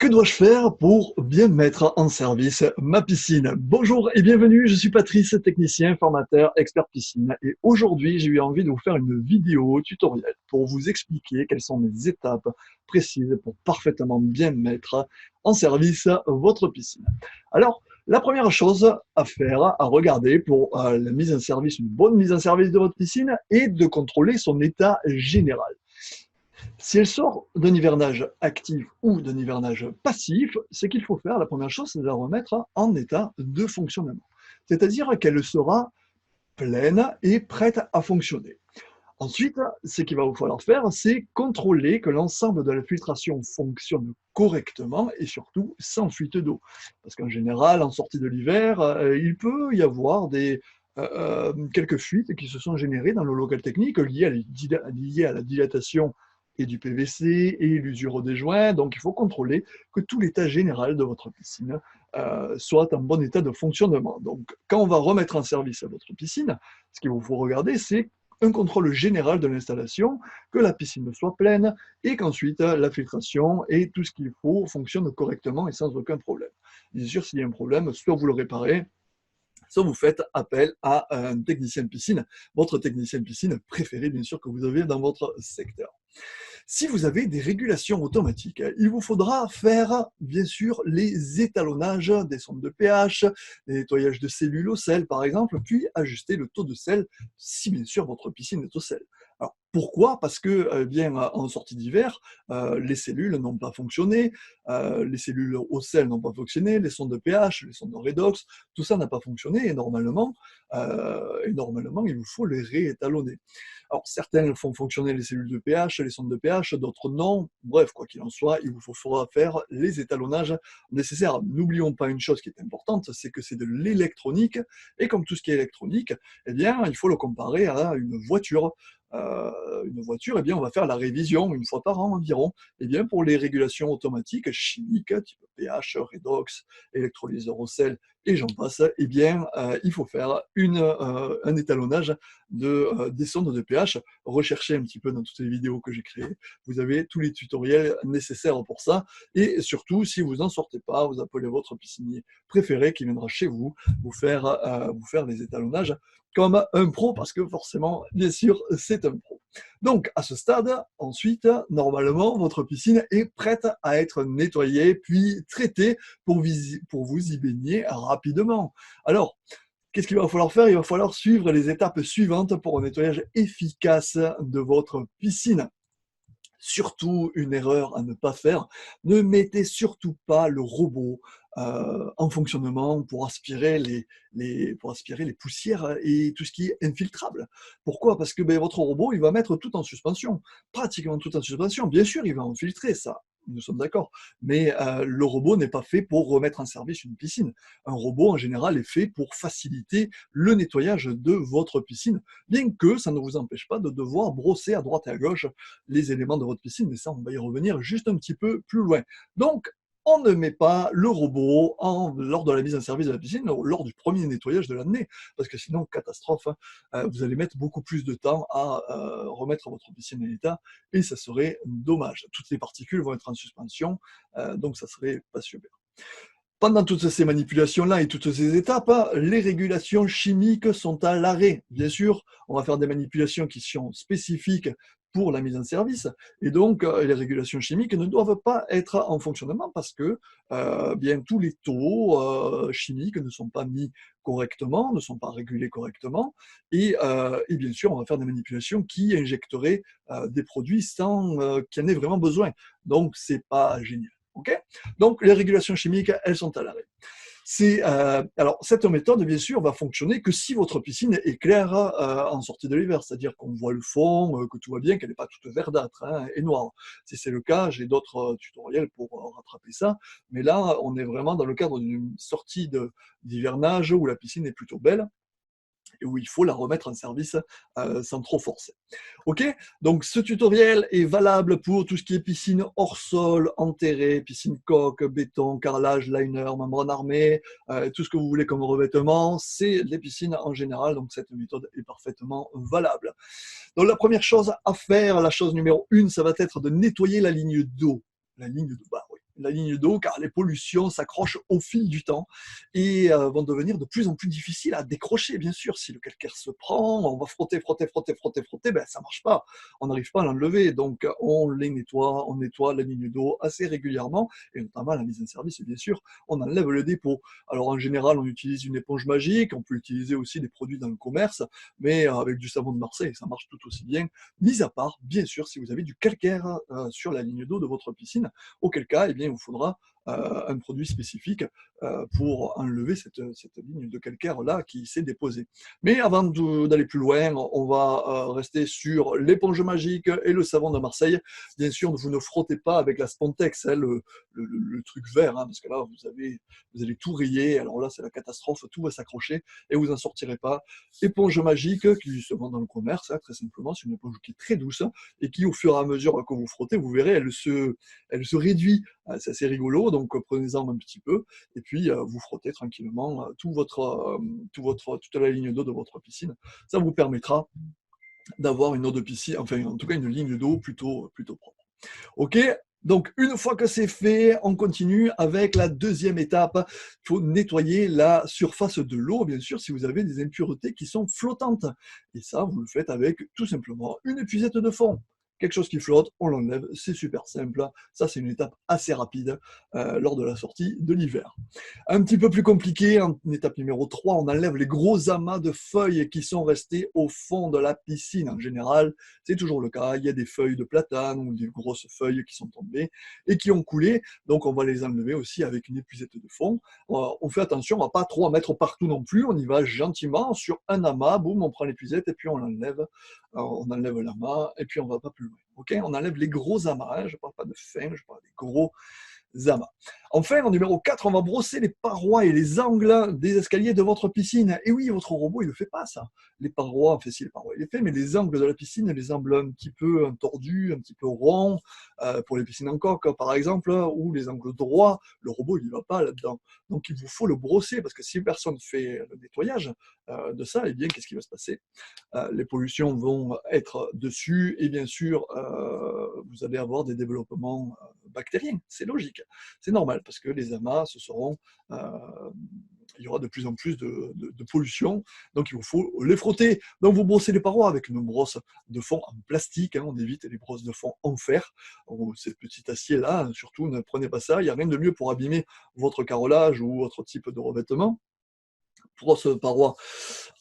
Que dois-je faire pour bien mettre en service ma piscine? Bonjour et bienvenue, je suis Patrice, technicien, formateur, expert piscine. Et aujourd'hui, j'ai eu envie de vous faire une vidéo tutoriel pour vous expliquer quelles sont les étapes précises pour parfaitement bien mettre en service votre piscine. Alors, la première chose à faire, à regarder pour la mise en service, une bonne mise en service de votre piscine, est de contrôler son état général. Si elle sort d'un hivernage actif ou d'un hivernage passif, ce qu'il faut faire, la première chose, c'est de la remettre en état de fonctionnement. C'est-à-dire qu'elle sera pleine et prête à fonctionner. Ensuite, ce qu'il va vous falloir faire, c'est contrôler que l'ensemble de la filtration fonctionne correctement et surtout sans fuite d'eau. Parce qu'en général, en sortie de l'hiver, il peut y avoir quelques fuites qui se sont générées dans le local technique liées à la dilatation et du PVC et l'usure des joints. Donc, il faut contrôler que tout l'état général de votre piscine soit en bon état de fonctionnement. Donc, quand on va remettre en service votre piscine, ce qu'il vous faut regarder, c'est un contrôle général de l'installation, que la piscine soit pleine et qu'ensuite la filtration et tout ce qu'il faut fonctionne correctement et sans aucun problème. Bien sûr, s'il y a un problème, soit vous le réparez, soit vous faites appel à un technicien de piscine, votre technicien de piscine préféré, bien sûr, que vous avez dans votre secteur. Si vous avez des régulations automatiques, il vous faudra faire, bien sûr, les étalonnages des sondes de pH, les nettoyages de cellules au sel, par exemple, puis ajuster le taux de sel si, bien sûr, votre piscine est au sel. Alors, pourquoi? Parce que, bien, en sortie d'hiver, les cellules n'ont pas fonctionné, les cellules au sel n'ont pas fonctionné, les sondes de pH, les sondes de redox, tout ça n'a pas fonctionné et normalement, il vous faut les réétalonner. Alors, certaines font fonctionner les cellules de pH, les sondes de pH, d'autres non. Bref, quoi qu'il en soit, il vous faudra faire les étalonnages nécessaires. N'oublions pas une chose qui est importante, c'est que c'est de l'électronique, et comme tout ce qui est électronique, eh bien, il faut le comparer à une voiture. Une voiture, eh bien, on va faire la révision une fois par an environ. Eh bien, pour les régulations automatiques, chimiques, type pH, redox, électrolyseur au sel, et j'en passe, eh bien, il faut faire un étalonnage des sondes de pH. Recherchez un petit peu dans toutes les vidéos que j'ai créées. Vous avez tous les tutoriels nécessaires pour ça. Et surtout, si vous n'en sortez pas, vous appelez votre piscinier préféré qui viendra chez vous vous faire les étalonnages comme un pro, parce que forcément, bien sûr, c'est un pro. Donc, à ce stade, ensuite, normalement, votre piscine est prête à être nettoyée, puis traitée pour vous y baigner rapidement. Alors, qu'est-ce qu'il va falloir faire? Il va falloir suivre les étapes suivantes pour un nettoyage efficace de votre piscine. Surtout, une erreur à ne pas faire, ne mettez surtout pas le robot en fonctionnement pour aspirer les poussières et tout ce qui est infiltrable. Pourquoi? Parce que ben, votre robot, il va mettre tout en suspension, pratiquement tout en suspension. Bien sûr, il va en filtrer, ça, nous sommes d'accord, mais le robot n'est pas fait pour remettre en service une piscine. Un robot, en général, est fait pour faciliter le nettoyage de votre piscine, bien que ça ne vous empêche pas de devoir brosser à droite et à gauche les éléments de votre piscine, mais ça, on va y revenir juste un petit peu plus loin. Donc, on ne met pas le robot lors de la mise en service de la piscine, lors du premier nettoyage de l'année, parce que sinon, catastrophe, hein, vous allez mettre beaucoup plus de temps à remettre votre piscine en état, et ça serait dommage. Toutes les particules vont être en suspension, donc ça serait pas super. Pendant toutes ces manipulations-là et toutes ces étapes, les régulations chimiques sont à l'arrêt. Bien sûr, on va faire des manipulations qui sont spécifiques pour la mise en service, et donc les régulations chimiques ne doivent pas être en fonctionnement parce que bien tous les taux chimiques ne sont pas mis correctement, ne sont pas régulés correctement, et bien sûr, on va faire des manipulations qui injecteraient des produits sans qu'il y en ait vraiment besoin. Donc, c'est pas génial. Okay, donc, les régulations chimiques, elles sont à l'arrêt. Alors, cette méthode, bien sûr, va fonctionner que si votre piscine est claire en sortie de l'hiver, c'est-à-dire qu'on voit le fond, que tout va bien, qu'elle n'est pas toute verdâtre hein, et noire. Si c'est le cas, j'ai d'autres tutoriels pour rattraper ça, mais là, on est vraiment dans le cadre d'une sortie d'hivernage où la piscine est plutôt belle et où il faut la remettre en service sans trop forcer. Ok, donc ce tutoriel est valable pour tout ce qui est piscine hors sol, enterrée, piscine coque, béton, carrelage, liner, membrane armée, tout ce que vous voulez comme revêtement, c'est les piscines en général, donc cette méthode est parfaitement valable. Donc la première chose à faire, la chose numéro 1, ça va être de nettoyer la ligne d'eau. La ligne d'eau, bah oui, la ligne d'eau, car les pollutions s'accrochent au fil du temps et vont devenir de plus en plus difficiles à décrocher, bien sûr. Si le calcaire se prend, on va frotter, frotter, frotter, frotter, frotter, ben, ça marche pas. On n'arrive pas à l'enlever. Donc, on nettoie la ligne d'eau assez régulièrement, et notamment à la mise en service, bien sûr, on enlève le dépôt. Alors, en général, on utilise une éponge magique, on peut utiliser aussi des produits dans le commerce, mais avec du savon de Marseille, ça marche tout aussi bien, mis à part, bien sûr, si vous avez du calcaire sur la ligne d'eau de votre piscine, auquel cas, eh bien, il vous faudra un produit spécifique pour enlever cette ligne de calcaire-là qui s'est déposée. Mais avant d'aller plus loin, on va rester sur l'éponge magique et le savon de Marseille. Bien sûr, vous ne frottez pas avec la Spontex, hein, le truc vert, hein, parce que là, vous allez tout rayer. Alors là, c'est la catastrophe, tout va s'accrocher et vous n'en sortirez pas. Éponge magique qui se vend dans le commerce, hein, très simplement, c'est une éponge qui est très douce et qui, au fur et à mesure que vous frottez, vous verrez, elle se réduit. C'est assez rigolo, donc prenez-en un petit peu et puis vous frottez tranquillement toute la ligne d'eau de votre piscine. Ça vous permettra d'avoir une eau de piscine, enfin en tout cas une ligne d'eau plutôt propre. Ok, donc une fois que c'est fait, on continue avec la deuxième étape. Il faut nettoyer la surface de l'eau, bien sûr, si vous avez des impuretés qui sont flottantes. Et ça, vous le faites avec tout simplement une épuisette de fond. Quelque chose qui flotte, on l'enlève, c'est super simple. Ça, c'est une étape assez rapide lors de la sortie de l'hiver. Un petit peu plus compliqué, en étape numéro 3, on enlève les gros amas de feuilles qui sont restés au fond de la piscine. En général, c'est toujours le cas, il y a des feuilles de platane ou des grosses feuilles qui sont tombées et qui ont coulé, donc on va les enlever aussi avec une épuisette de fond. On fait attention à ne pas trop en mettre partout non plus, on y va gentiment sur un amas, boum, on prend l'épuisette et puis on l'enlève. On enlève l'amas et puis on ne va pas plus loin. Okay, on enlève les gros amas, hein, je ne parle pas de fin, je parle des gros amas. Enfin, en numéro 4, on va brosser les parois et les angles des escaliers de votre piscine. Et oui, votre robot, il ne le fait pas, ça. Les parois, enfin si, les parois, il les fait, mais les angles de la piscine, les angles un petit peu tordus, un petit peu ronds, pour les piscines en coque, par exemple, ou les angles droits, le robot, il n'y va pas là-dedans. Donc, il vous faut le brosser, parce que si personne ne fait le nettoyage de ça, eh bien, qu'est-ce qui va se passer? Les pollutions vont être dessus, et bien sûr, vous allez avoir des développements bactériens. C'est logique, c'est normal, parce que les amas, il y aura de plus en plus de pollution, donc il vous faut les frotter. Donc vous brossez les parois avec une brosse de fond en plastique, hein, on évite les brosses de fond en fer, ou ces petits aciers-là, surtout ne prenez pas ça, il n'y a rien de mieux pour abîmer votre carrelage ou autre type de revêtement. Brosse parois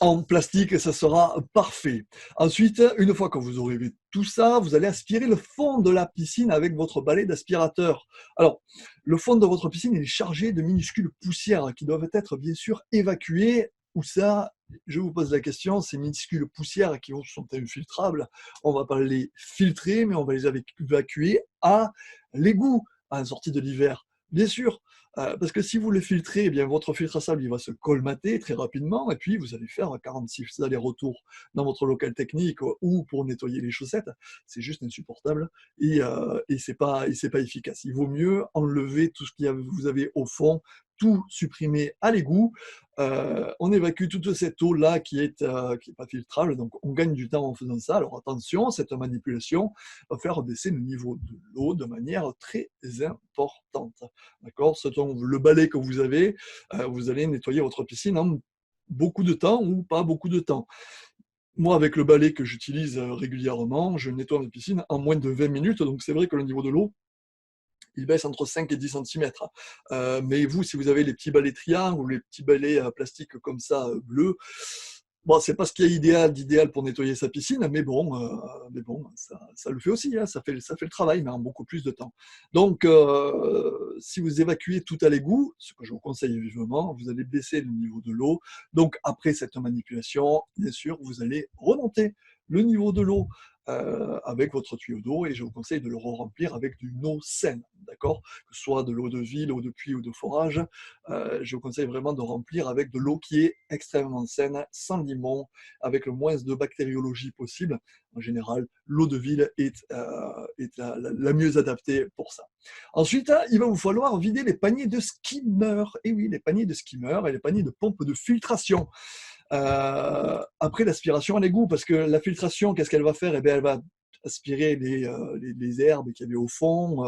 en plastique, ça sera parfait. Ensuite, une fois que vous aurez vu tout ça, vous allez aspirer le fond de la piscine avec votre balai d'aspirateur. Alors, le fond de votre piscine est chargé de minuscules poussières qui doivent être bien sûr évacuées. Où ça, je vous pose la question, ces minuscules poussières qui sont infiltrables, on ne va pas les filtrer, mais on va les évacuer à l'égout à la sortie de l'hiver. Bien sûr, parce que si vous le filtrez, eh bien, votre filtre à sable il va se colmater très rapidement et puis vous allez faire 46 allers-retours dans votre local technique ou pour nettoyer les chaussettes. C'est juste insupportable et c'est pas efficace. Il vaut mieux enlever tout ce que vous avez au fond, tout supprimer à l'égout. On évacue toute cette eau-là qui est pas filtrable, donc on gagne du temps en faisant ça. Alors attention, cette manipulation va faire baisser le niveau de l'eau de manière très importante. D'accord? Selon le balai que vous avez, vous allez nettoyer votre piscine en beaucoup de temps ou pas beaucoup de temps. Moi, avec le balai que j'utilise régulièrement, je nettoie ma piscine en moins de 20 minutes, donc c'est vrai que le niveau de l'eau, il baisse entre 5 et 10 cm. Mais vous, si vous avez les petits balais triangles ou les petits balais plastiques comme ça, bleus, bon, c'est pas ce qu'il y a d'idéal pour nettoyer sa piscine, mais bon, ça le fait aussi, hein, ça fait le travail, mais en beaucoup plus de temps. Donc, si vous évacuez tout à l'égout, ce que je vous conseille vivement, vous allez baisser le niveau de l'eau. Donc, après cette manipulation, bien sûr, vous allez remonter le niveau de l'eau avec votre tuyau d'eau et je vous conseille de le remplir avec d'une eau saine, d'accord? Que ce soit de l'eau de ville, eau de puits ou de forage, je vous conseille vraiment de remplir avec de l'eau qui est extrêmement saine, sans limon, avec le moins de bactériologie possible. En général, l'eau de ville est la mieux adaptée pour ça. Ensuite, il va vous falloir vider les paniers de skimmer. Et oui, les paniers de skimmer et les paniers de pompe de filtration. Après l'aspiration à l'égout, parce que la filtration, qu'est-ce qu'elle va faire? Eh bien, elle va aspirer les herbes qu'il y avait au fond,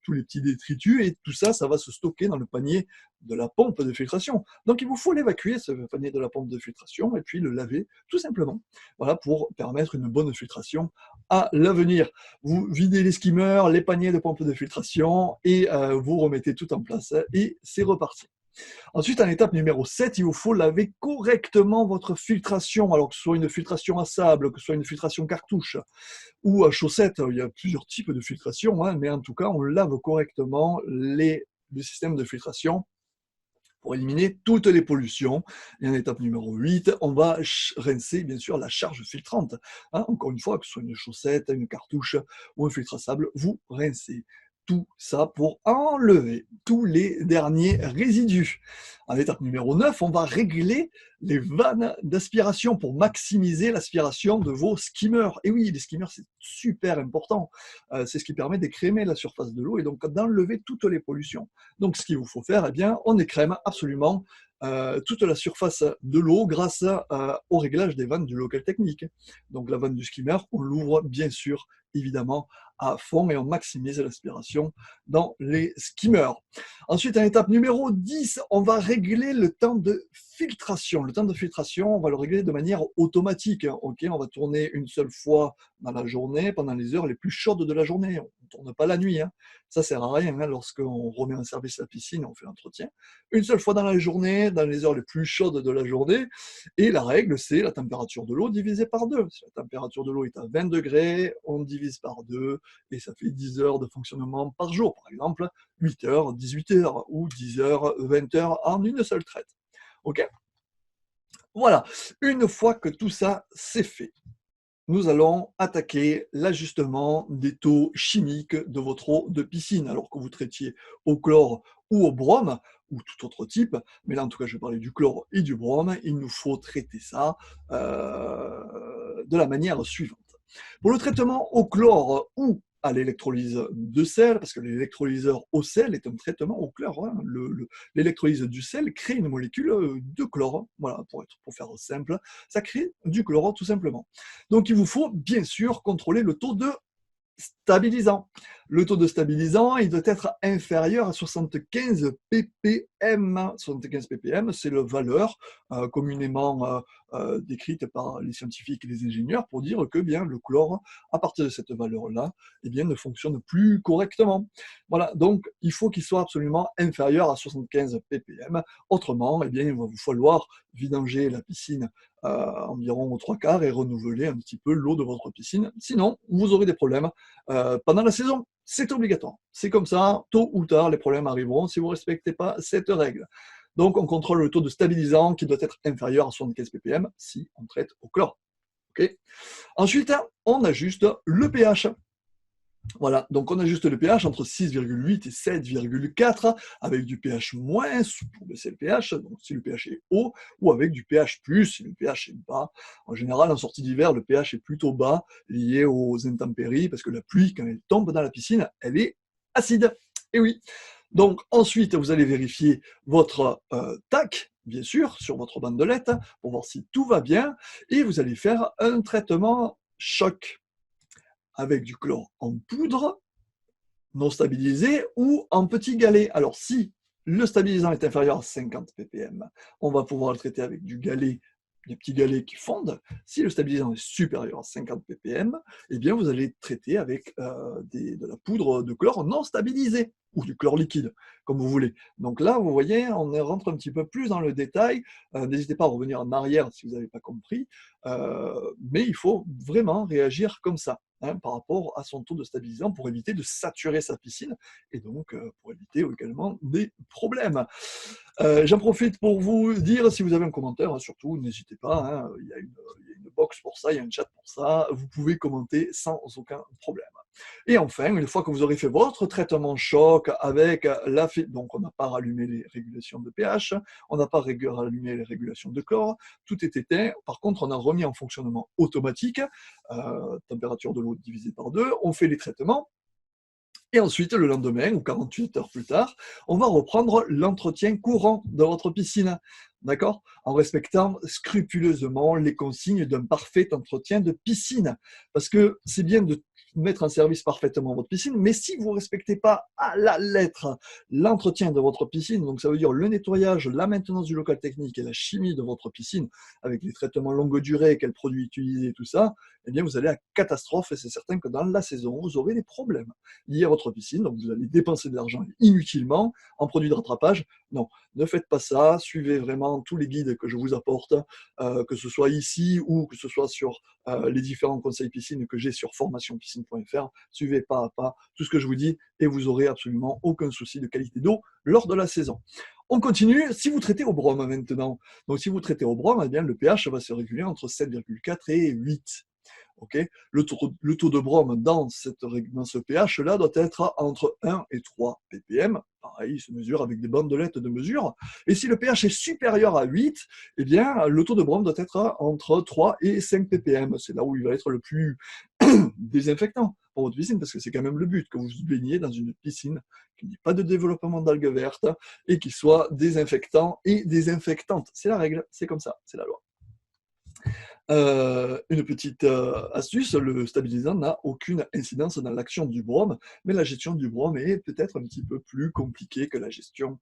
tous les petits détritus, et tout ça, ça va se stocker dans le panier de la pompe de filtration. Donc il vous faut l'évacuer, ce panier de la pompe de filtration, et puis le laver tout simplement. Voilà, pour permettre une bonne filtration à l'avenir. Vous videz les skimmers, les paniers de pompe de filtration, et vous remettez tout en place, et c'est reparti. Ensuite, en étape numéro 7, il vous faut laver correctement votre filtration. Alors que ce soit une filtration à sable, que ce soit une filtration cartouche ou à chaussettes, il y a plusieurs types de filtration, hein, mais en tout cas, on lave correctement le système de filtration pour éliminer toutes les pollutions. Et en étape numéro 8, on va rincer bien sûr la charge filtrante. Hein, encore une fois, que ce soit une chaussette, une cartouche ou un filtre à sable, vous rincez tout ça pour enlever tous les derniers résidus. En étape numéro 9, on va régler les vannes d'aspiration pour maximiser l'aspiration de vos skimmers. Et oui, les skimmers, c'est super important. C'est ce qui permet d'écrémer la surface de l'eau et donc d'enlever toutes les pollutions. Donc, ce qu'il vous faut faire, eh bien, on écrème absolument toute la surface de l'eau grâce au réglage des vannes du local technique. Donc, la vanne du skimmer, on l'ouvre bien sûr, évidemment, à fond et on maximise l'aspiration dans les skimmers. Ensuite, en étape numéro 10, on va régler le temps de filtration. Le temps de filtration, on va le régler de manière automatique. Okay, on va tourner une seule fois dans la journée, pendant les heures les plus chaudes de la journée. On ne tourne pas la nuit. Hein. Ça ne sert à rien. Hein. Lorsqu'on remet en service la piscine, on fait l'entretien. Une seule fois dans la journée, dans les heures les plus chaudes de la journée. Et la règle, c'est la température de l'eau divisée par 2. Si la température de l'eau est à 20 degrés, on divise par 2 et ça fait 10 heures de fonctionnement par jour. Par exemple, 8 heures, 18 heures ou 10 heures, 20 heures en une seule traite. Ok ? Voilà. Une fois que tout ça c'est fait, nous allons attaquer l'ajustement des taux chimiques de votre eau de piscine, alors que vous traitiez au chlore ou au brome, ou tout autre type, mais là en tout cas je vais parler du chlore et du brome, il nous faut traiter ça de la manière suivante. Pour le traitement au chlore ou à l'électrolyse de sel, parce que l'électrolyseur au sel est un traitement au chlore. Hein. L'électrolyse du sel crée une molécule de chlore. Voilà, pour faire simple, ça crée du chlore tout simplement. Donc il vous faut bien sûr contrôler le taux de stabilisant. Le taux de stabilisant, il doit être inférieur à 75 ppm. 75 ppm, c'est la valeur communément décrite par les scientifiques et les ingénieurs pour dire que bien, le chlore, à partir de cette valeur-là, eh bien, ne fonctionne plus correctement. Voilà, donc il faut qu'il soit absolument inférieur à 75 ppm. Autrement, eh bien, il va vous falloir vidanger la piscine environ aux 3/4 et renouveler un petit peu l'eau de votre piscine. Sinon, vous aurez des problèmes pendant la saison. C'est obligatoire. C'est comme ça, tôt ou tard, les problèmes arriveront si vous ne respectez pas cette règle. Donc, on contrôle le taux de stabilisant qui doit être inférieur à 75 ppm si on traite au chlore. Okay. Ensuite, on ajuste le pH. Voilà, donc on ajuste le pH entre 6,8 et 7,4 avec du pH- pour baisser le pH, donc si le pH est haut, ou avec du pH+, si le pH est bas. En général, en sortie d'hiver, le pH est plutôt bas, lié aux intempéries, parce que la pluie, quand elle tombe dans la piscine, elle est acide. Et oui. Donc ensuite, vous allez vérifier votre TAC, bien sûr, sur votre bandelette, pour voir si tout va bien, et vous allez faire un traitement choc avec du chlore en poudre, non stabilisé, ou en petit galet. Alors, si le stabilisant est inférieur à 50 ppm, on va pouvoir le traiter avec du galet, des petits galets qui fondent. Si le stabilisant est supérieur à 50 ppm, eh bien, vous allez traiter avec de la poudre de chlore non stabilisée, ou du chlore liquide, comme vous voulez. Donc là, vous voyez, on rentre un petit peu plus dans le détail. N'hésitez pas à revenir en arrière si vous n'avez pas compris. Mais il faut vraiment réagir comme ça. Hein, par rapport à son taux de stabilisant pour éviter de saturer sa piscine et donc pour éviter également des problèmes. J'en profite pour vous dire, si vous avez un commentaire, hein, surtout n'hésitez pas, hein, il y a une box pour ça, il y a un chat pour ça, vous pouvez commenter sans aucun problème. Et enfin, une fois que vous aurez fait votre traitement choc avec donc on n'a pas rallumé les régulations de pH, on n'a pas rallumé les régulations de chlore, tout est éteint. Par contre, on a remis en fonctionnement automatique, température de l'eau divisée par 2, on fait les traitements. Et ensuite, le lendemain, ou 48 heures plus tard, on va reprendre l'entretien courant de votre piscine. d'accord? En respectant scrupuleusement les consignes d'un parfait entretien de piscine. Parce que c'est bien de mettre en service parfaitement votre piscine, mais si vous ne respectez pas à la lettre l'entretien de votre piscine, donc ça veut dire le nettoyage, la maintenance du local technique et la chimie de votre piscine, avec les traitements longue durée, quels produits utiliser, tout ça, eh bien vous allez à catastrophe et c'est certain que dans la saison, vous aurez des problèmes liés à votre piscine, donc vous allez dépenser de l'argent inutilement en produits de rattrapage. Non, ne faites pas ça, suivez vraiment tous les guides que je vous apporte, que ce soit ici ou que ce soit sur les différents conseils piscine que j'ai sur formationpiscine.fr. Suivez pas à pas tout ce que je vous dis et vous aurez absolument aucun souci de qualité d'eau lors de la saison. On continue, si vous traitez au brome maintenant, donc si vous traitez au brome, eh bien, le pH va se réguler entre 7,4 et 8. Okay, le taux de brome dans ce pH-là doit être entre 1 et 3 ppm. Pareil, il se mesure avec des bandelettes de mesure. Et si le pH est supérieur à 8, eh bien, le taux de brome doit être entre 3 et 5 ppm. C'est là où il va être le plus désinfectant pour votre piscine, parce que c'est quand même le but, que vous vous baigniez dans une piscine qui n'ait pas de développement d'algues vertes et qui soit désinfectant et désinfectante. C'est la règle, c'est comme ça, c'est la loi. Une petite astuce, le stabilisant n'a aucune incidence dans l'action du brome, mais la gestion du brome est peut-être un petit peu plus compliquée que la gestion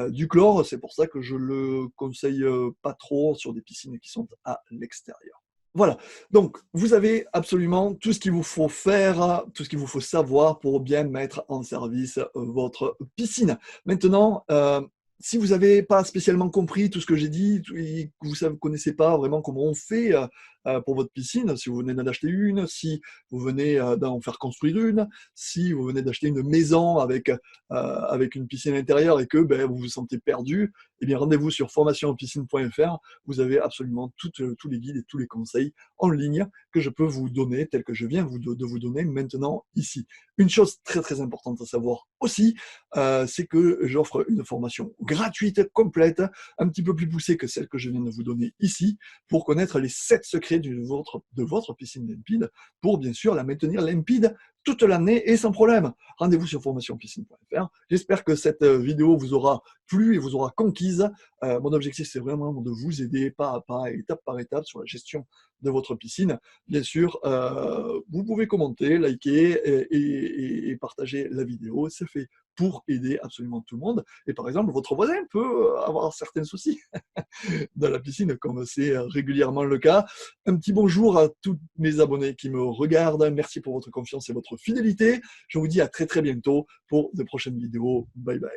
du chlore. C'est pour ça que je le conseille pas trop sur des piscines qui sont à l'extérieur. Voilà, donc vous avez absolument tout ce qu'il vous faut faire, tout ce qu'il vous faut savoir pour bien mettre en service votre piscine. Maintenant, si vous n'avez pas spécialement compris tout ce que j'ai dit et que vous ne connaissez pas vraiment comment on fait pour votre piscine, si vous venez d'en acheter une, si vous venez d'en faire construire une, si vous venez d'acheter une maison avec une piscine à l'intérieur et que vous vous sentez perdu, eh bien rendez-vous sur formationpiscine.fr. Vous avez absolument tous les guides et tous les conseils en ligne que je peux vous donner, tels que je viens de vous donner maintenant ici. Une chose très très importante à savoir aussi, c'est que j'offre une formation gratuite, complète, un petit peu plus poussée que celle que je viens de vous donner ici, pour connaître les 7 secrets de votre piscine limpide, pour bien sûr la maintenir limpide toute l'année et sans problème. Rendez-vous sur formationpiscine.fr. J'espère que cette vidéo vous aura plu et vous aura conquise. Mon objectif, c'est vraiment de vous aider pas à pas, étape par étape, sur la gestion de votre piscine. Bien sûr, vous pouvez commenter, liker et partager la vidéo. C'est fait pour aider absolument tout le monde. Et par exemple, votre voisin peut avoir certains soucis dans la piscine, comme c'est régulièrement le cas. Un petit bonjour à tous mes abonnés qui me regardent. Merci pour votre confiance et votre fidélité. Je vous dis à très très bientôt pour de prochaines vidéos. Bye bye.